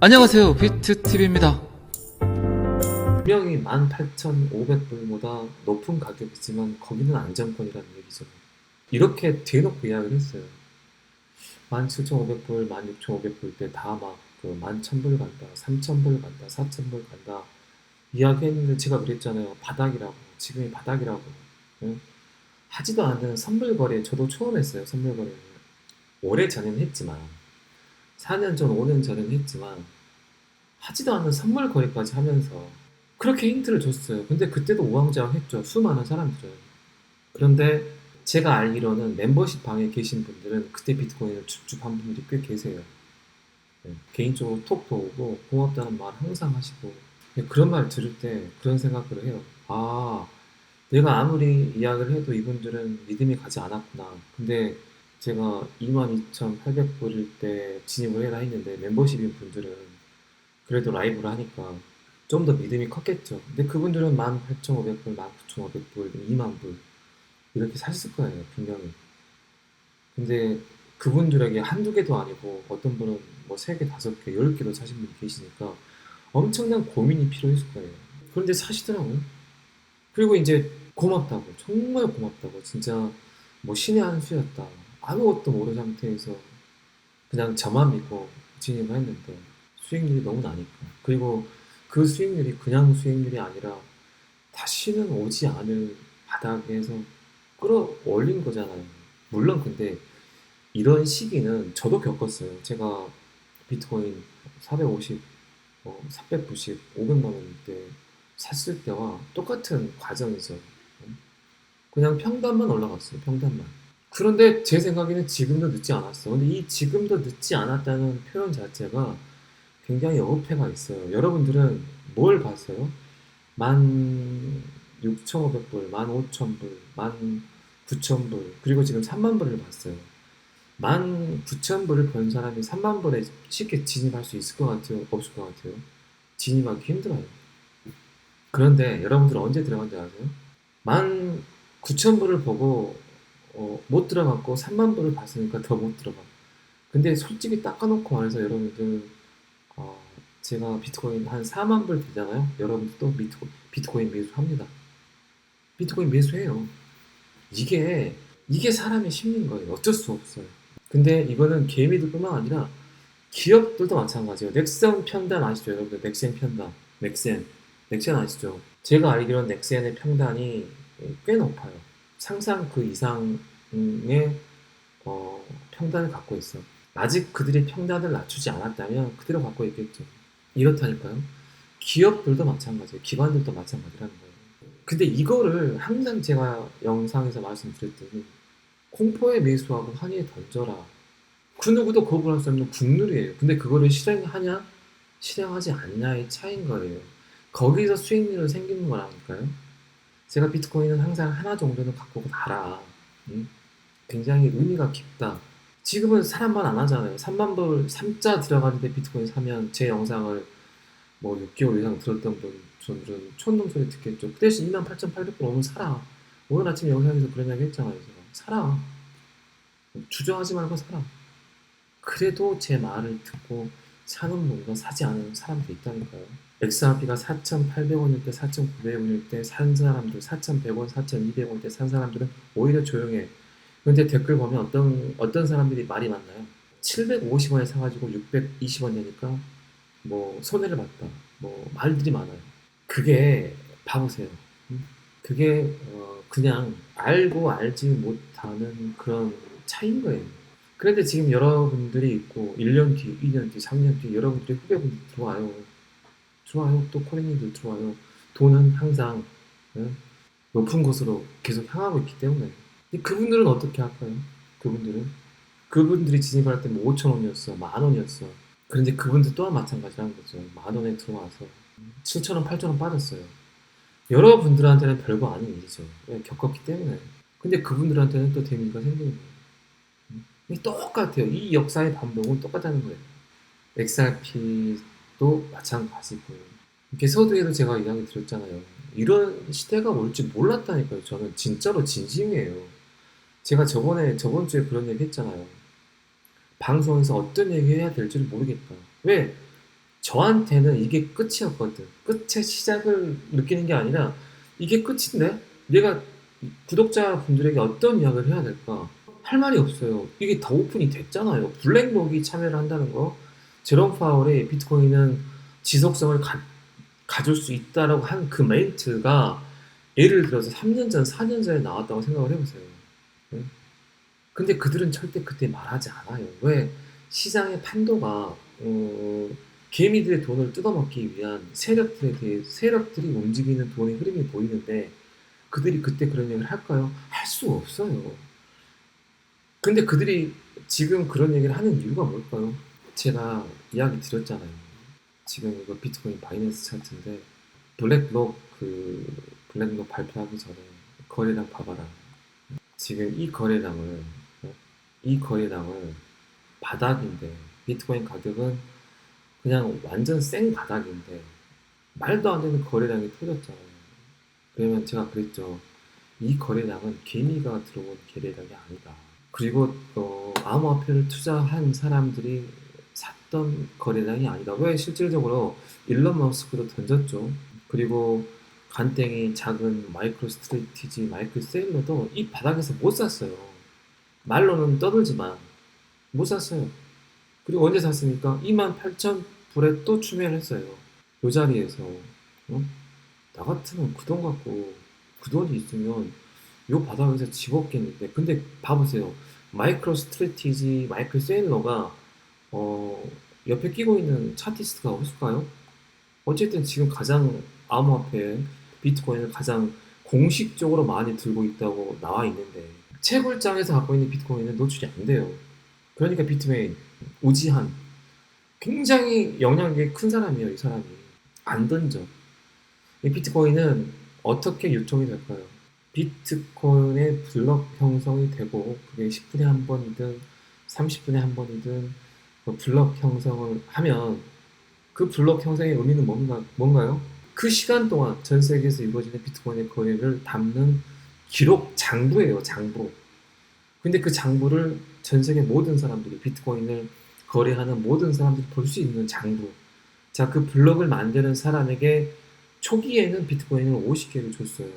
안녕하세요, 비트TV입니다. 분명히 18,500불보다 높은 가격이지만 거기는 안정권이라는 얘기죠. 이렇게 대놓고 이야기를 했어요. 17,500불, 16,500불 때 다 막 그 11,000불 간다, 3,000불 간다, 4,000불 간다 이야기했는데 제가 그랬잖아요. 바닥이라고. 지금이 바닥이라고. 응? 하지도 않는 선물 거래 저도 처음 했어요. 선물 거래는. 오래 전에는 했지만 4년 전, 5년 전에는 했지만 하지도 않는 선물 거래까지 하면서 그렇게 힌트를 줬어요. 근데 그때도 우왕좌왕했죠. 수많은 사람들은. 그런데 제가 알기로는 멤버십 방에 계신 분들은 그때 비트코인을 줍줍한 분들이 꽤 계세요. 네, 개인적으로 톡도 오고 고맙다는 말 항상 하시고 그런 말 들을 때 그런 생각을 해요. 아, 내가 아무리 이야기를 해도 이분들은 믿음이 가지 않았구나. 근데 제가 22,800불일 때 진입을 해라 했는데 멤버십인 분들은 그래도 라이브를 하니까 좀 더 믿음이 컸겠죠. 근데 그분들은 18,500불, 19,500불, 2만 불 이렇게 샀을 거예요, 분명히. 근데 그분들에게 한두 개도 아니고 어떤 분은 뭐 3개, 5개, 10개도 사신 분이 계시니까 엄청난 고민이 필요했을 거예요. 그런데 사시더라고요. 그리고 이제 고맙다고, 정말 고맙다고, 진짜 뭐 신의 한 수였다. 아무것도 모르는 상태에서 그냥 저만 믿고 진입을 했는데 수익률이 너무 나니까. 그리고 그 수익률이 그냥 수익률이 아니라 다시는 오지 않을 바닥에서 끌어올린 거잖아요. 물론 근데 이런 시기는 저도 겪었어요. 제가 비트코인 450, 490, 500만 원대 샀을 때와 똑같은 과정이죠. 그냥 평단만 올라갔어요. 평단만. 그런데 제 생각에는 지금도 늦지 않았어. 근데 이 지금도 늦지 않았다는 표현 자체가 굉장히 어폐가 있어요. 여러분들은 뭘 봤어요? 16,500불, 15,000불, 19,000불, 그리고 지금 3만 불을 봤어요. 19,000불을 번 사람이 3만 불에 쉽게 진입할 수 있을 것 같아요? 없을 것 같아요? 진입하기 힘들어요. 그런데 여러분들 언제 들어간지 아세요? 19,000불을 보고 못 들어갔고 3만 불을 봤으니까 더 못 들어가. 근데 솔직히 닦아놓고 말해서 여러분들 어, 제가 비트코인 한 4만 불 되잖아요. 여러분들 또 비트코인 매수합니다. 비트코인 매수해요. 이게 이게 사람의 심리인 거예요. 어쩔 수 없어요. 근데 이거는 개미들뿐만 아니라 기업들도 마찬가지예요. 넥센 편단 아시죠, 여러분들? 넥센 편단, 넥센 아시죠? 제가 알기로는 넥센의 평단이 꽤 높아요. 상상 그 이상의 평단을 갖고 있어. 아직 그들이 평단을 낮추지 않았다면 그대로 갖고 있겠죠. 이렇다니까요. 기업들도 마찬가지예요. 기관들도 마찬가지라는 거예요. 근데 이거를 항상 제가 영상에서 말씀드렸더니 공포에 매수하고 환희에 던져라. 그 누구도 거부할 수 없는 국룰이에요. 근데 그거를 실행하냐, 실행하지 않냐의 차이인 거예요. 거기서 수익률은 생기는 거라니까요. 제가 비트코인은 항상 하나 정도는 갖고 가라. 음? 굉장히 의미가 깊다. 지금은 사람만 안 하잖아요. 3만 불 3자 들어가는데 비트코인 사면 제 영상을 뭐 6개월 이상 들었던 분들은 촌놈 소리 듣겠죠. 그 대신 28,800불 오면 사라. 오늘 아침 영상에서 그런 이야기 했잖아요. 제가. 사라. 주저하지 말고 사라. 그래도 제 말을 듣고 사는 분과 사지 않은 사람도 있다니까요. XRP가 4,800원일 때, 4,900원일 때 산 사람들, 4,100원, 4,200원 때 산 사람들은 오히려 조용해. 근데 댓글 보면 어떤 사람들이 말이 많나요? 750원에 사가지고 620원 내니까 뭐 손해를 봤다. 뭐 말들이 많아요. 그게 봐보세요. 그게 그냥 알고 알지 못하는 그런 차이인 거예요. 그런데 지금 여러분들이 있고 1년 뒤, 2년 뒤, 3년 뒤 여러분들이 후배분들 들어와요. 들어와요. 또 코리님들 들어와요. 돈은 항상 높은 곳으로 계속 향하고 있기 때문에. 그분들은 어떻게 할까요? 그분들은 그분들이 진입할 때 뭐 5천 원이었어, 만 원이었어. 그런데 그분들 또한 마찬가지라는 거죠. 만 원에 들어와서 7천 원, 8천 원 빠졌어요. 여러분들한테는 별거 아닌 일이죠. 왜? 겪었기 때문에. 근데 그분들한테는 또 데미지가 생기는 거예요. 똑같아요. 이 역사의 반복은 똑같다는 거예요. XRP도 마찬가지고. 이렇게 서두에도 제가 이야기 드렸잖아요. 이런 시대가 올지 몰랐다니까요. 저는 진짜로 진심이에요. 제가 저번 주에 그런 얘기 했잖아요. 방송에서 어떤 얘기 해야 될지를 모르겠다. 왜? 저한테는 이게 끝이었거든. 끝의 시작을 느끼는 게 아니라 이게 끝인데 내가 구독자분들에게 어떤 이야기를 해야 될까? 할 말이 없어요. 이게 다 오픈이 됐잖아요. 블랙록이 참여를 한다는 거. 제롬 파월이 비트코인은 지속성을 가질 수 있다라고 한 그 멘트가 예를 들어서 3년 전, 4년 전에 나왔다고 생각을 해보세요. 응? 근데 그들은 절대 그때 말하지 않아요. 왜? 시장의 판도가 개미들의 돈을 뜯어먹기 위한 세력들이 움직이는 돈의 흐름이 보이는데 그들이 그때 그런 얘기를 할까요? 할 수 없어요. 근데 그들이 지금 그런 얘기를 하는 이유가 뭘까요? 제가 이야기 드렸잖아요. 지금 이거 비트코인 바이낸스 차트인데 블랙록 발표하기 전에 거래량 봐봐라. 지금 이 거래량을 바닥인데 비트코인 가격은 그냥 완전 생 바닥인데 말도 안 되는 거래량이 터졌잖아요. 그러면 제가 그랬죠. 이 거래량은 개미가 들어온 거래량이 아니다. 그리고 암호화폐를 투자한 사람들이 샀던 거래량이 아니다. 왜? 실질적으로 일론 머스크도 던졌죠. 그리고 간땡이 작은 마이크로 스트레티지 마이클 세일러도 이 바닥에서 못 샀어요. 말로는 떠들지만 못 샀어요. 그리고 언제 샀습니까? 28,000불에 또 추매를 했어요. 이 자리에서 어? 나 같으면 그 돈 갖고 그 돈이 있으면 요 바닥에서 집었겠는데 근데 봐보세요. 마이크로 스트레티지 마이클 세일러가 옆에 끼고 있는 차티스트가 없을까요? 어쨌든 지금 가장 암호화폐 비트코인을 가장 공식적으로 많이 들고 있다고 나와 있는데 채굴장에서 갖고 있는 비트코인은 노출이 안 돼요. 그러니까 비트메인 우지한 굉장히 영향력이 큰 사람이에요. 이 사람이 안 던져. 이 비트코인은 어떻게 유통이 될까요? 비트코인의 블럭 형성이 되고 그게 10분에 한 번이든 30분에 한 번이든 그 블럭 형성을 하면 그 블록 형성의 의미는 뭔가요? 그 시간 동안 전 세계에서 이루어지는 비트코인의 거래를 담는 기록 장부예요, 장부. 근데 그 장부를 전 세계 모든 사람들이 비트코인을 거래하는 모든 사람들이 볼 수 있는 장부. 자, 그 블록을 만드는 사람에게 초기에는 비트코인을 50개를 줬어요.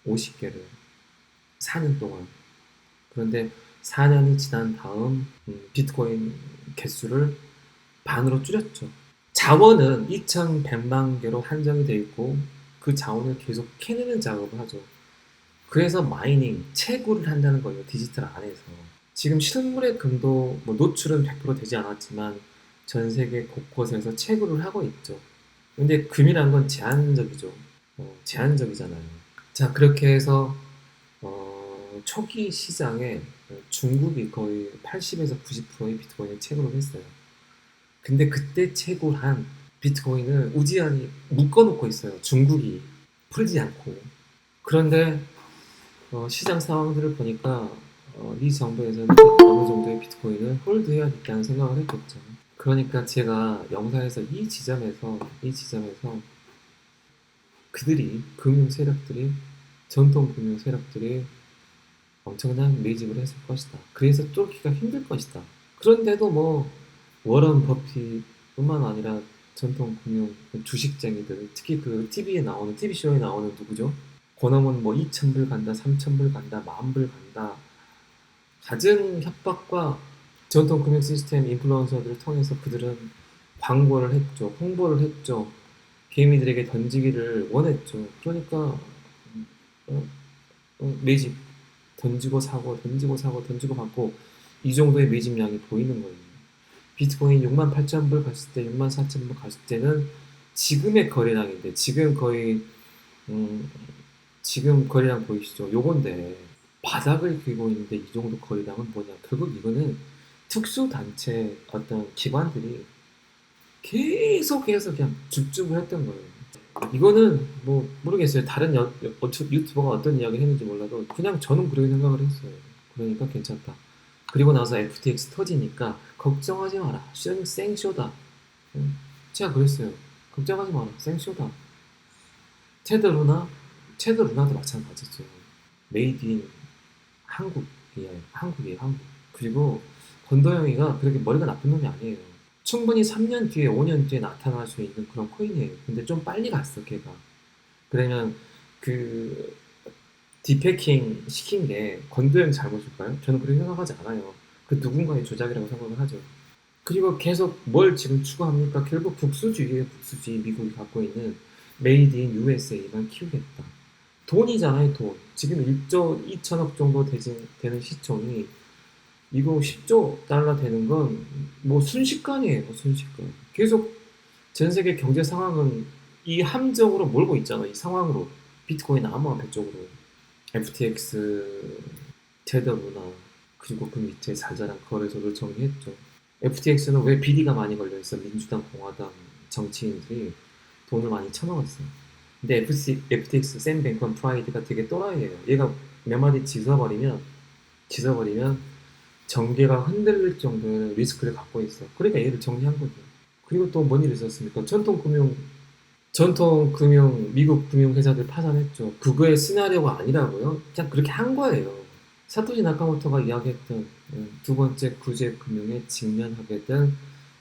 50개를. 4년 동안. 그런데 4년이 지난 다음 비트코인 개수를 반으로 줄였죠. 자원은 2,100만 개로 한정이 되어 있고 그 자원을 계속 캐내는 작업을 하죠. 그래서 마이닝, 채굴을 한다는 거예요. 디지털 안에서. 지금 실물의 금도 뭐 노출은 100% 되지 않았지만 전 세계 곳곳에서 채굴을 하고 있죠. 근데 금이란 건 제한적이죠. 제한적이잖아요. 자, 그렇게 해서 초기 시장에 중국이 거의 80에서 90%의 비트코인을 채굴을 했어요. 근데 그때 채굴한 비트코인을 우지한이 묶어놓고 있어요. 중국이 풀지 않고. 그런데 시장 상황들을 보니까 이 정부에서는 어느 정도의 비트코인을 홀드해야겠다는 생각을 했겠죠. 그러니까 제가 영상에서 이 지점에서 그들이 금융 세력들이 전통 금융 세력들이 엄청난 매집을 했을 것이다. 그래서 뚫기가 힘들 것이다. 그런데도 뭐 워런 버핏뿐만 아니라 전통 금융 주식쟁이들 특히 그 TV쇼에 나오는 누구죠? 권하면 뭐 2,000불 간다, 3,000불 간다, 10,000불 간다. 갖은 협박과 전통 금융 시스템 인플루언서들을 통해서 그들은 광고를 했죠, 홍보를 했죠, 개미들에게 던지기를 원했죠. 그러니까 어, 매집 던지고 사고 던지고 사고 던지고 받고 이 정도의 매집량이 보이는 거예요. 비트코인 68,000불 갔을 때, 64,000불 갔을 때는 지금의 거래량인데 지금 거의 지금 거래량 보이시죠? 요건데 바닥을 긁고 있는데 이 정도 거래량은 뭐냐? 결국 이거는 특수단체 어떤 기관들이 계속해서 그냥 줍줍을 했던 거예요. 이거는 뭐 모르겠어요. 다른 유튜버가 어떤 이야기를 했는지 몰라도 그냥 저는 그렇게 생각을 했어요. 그러니까 괜찮다. 그리고 나서 FTX 터지니까 걱정하지 마라. 생쇼다. 제가 그랬어요. 걱정하지 마라. 생쇼다. 테드 루나, 테드 루나도 마찬가지죠. 메이드 인 한국이에요. 한국이에요. 한국. 그리고 권도영이가 그렇게 머리가 나쁜 놈이 아니에요. 충분히 3년 뒤에, 5년 뒤에 나타날 수 있는 그런 코인이에요. 근데 좀 빨리 갔어, 걔가. 그러면 그 디패킹 시킨 게 건도형 잘못일까요? 저는 그렇게 생각하지 않아요. 그 누군가의 조작이라고 생각을 하죠. 그리고 계속 뭘 지금 추구합니까? 결국 국수주의예요, 국수주의. 미국이 갖고 있는 메이드 인 USA만 키우겠다. 돈이잖아요, 돈. 지금 1조 2천억 정도 되는 시총이 이거 10조 달러 되는 건 뭐 순식간이에요, 순식간. 계속 전 세계 경제 상황은 이 함정으로 몰고 있잖아, 이 상황으로. 비트코인 암호화폐 쪽으로. FTX, 테더 루나, 그리고 그 밑에 자잘한 거래소를 정리했죠. FTX는 왜 비리가 많이 걸려있어? 민주당, 공화당 정치인들이 돈을 많이 쳐넣었어요. 근데 FTX, 샘 뱅컨 프라이드가 되게 또라이예요. 얘가 몇 마디 짖어버리면 정계가 흔들릴 정도의 리스크를 갖고 있어. 그러니까 얘를 정리한 거죠. 그리고 또 뭔 일이 있었습니까? 전통 금융, 미국 금융회사들 파산했죠. 그거의 시나리오가 아니라고요? 그냥 그렇게 한 거예요. 사토시 나카모토가 이야기했던 두 번째 구제 금융에 직면하게 된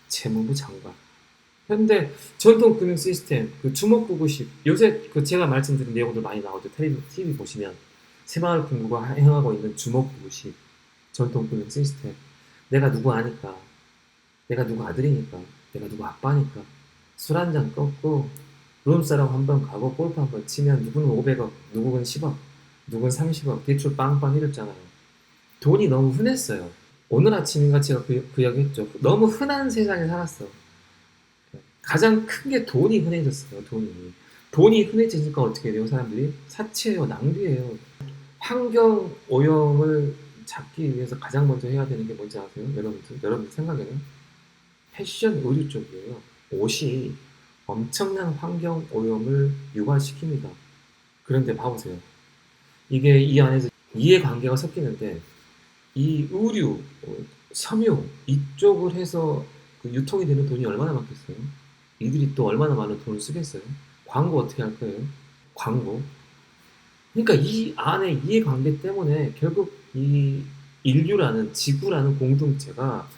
재무부 장관. 현대 전통 금융 시스템, 그 주먹구구식, 요새 그 제가 말씀드린 내용들 많이 나오죠. TV 보시면 새마을금고가 행하고 있는 주먹구구식 전통 금융 시스템. 내가 누구 아니까, 내가 누구 아들이니까, 내가 누구 아빠니까 술 한 잔 꺾고 룸사롱 한 번 가고 골프 한 번 치면 누구는 500억, 누구는 10억, 누구는 30억 대출 빵빵 해줬잖아요. 돈이 너무 흔했어요. 오늘 아침인가 제가 그 이야기 했죠. 너무 흔한 세상에 살았어. 가장 큰 게 돈이 흔해졌어요. 돈이 흔해지니까 어떻게 돼요? 사람들이 사치예요, 낭비예요. 환경 오염을 잡기 위해서 가장 먼저 해야 되는 게 뭔지 아세요? 여러분들 생각에는 패션 의류 쪽이에요. 옷이 엄청난 환경 오염을 유발시킵니다. 그런데 봐보세요. 이게 이 안에서 이해관계가 섞이는데 이 의류, 섬유 이쪽을 해서 그 유통이 되는 돈이 얼마나 많겠어요? 이들이 또 얼마나 많은 돈을 쓰겠어요? 광고 어떻게 할 거예요? 광고. 그러니까 이 안에 이해관계 때문에 결국 이 인류라는 지구라는 공동체가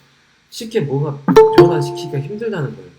쉽게 뭐가 변화시키기가 힘들다는 거예요.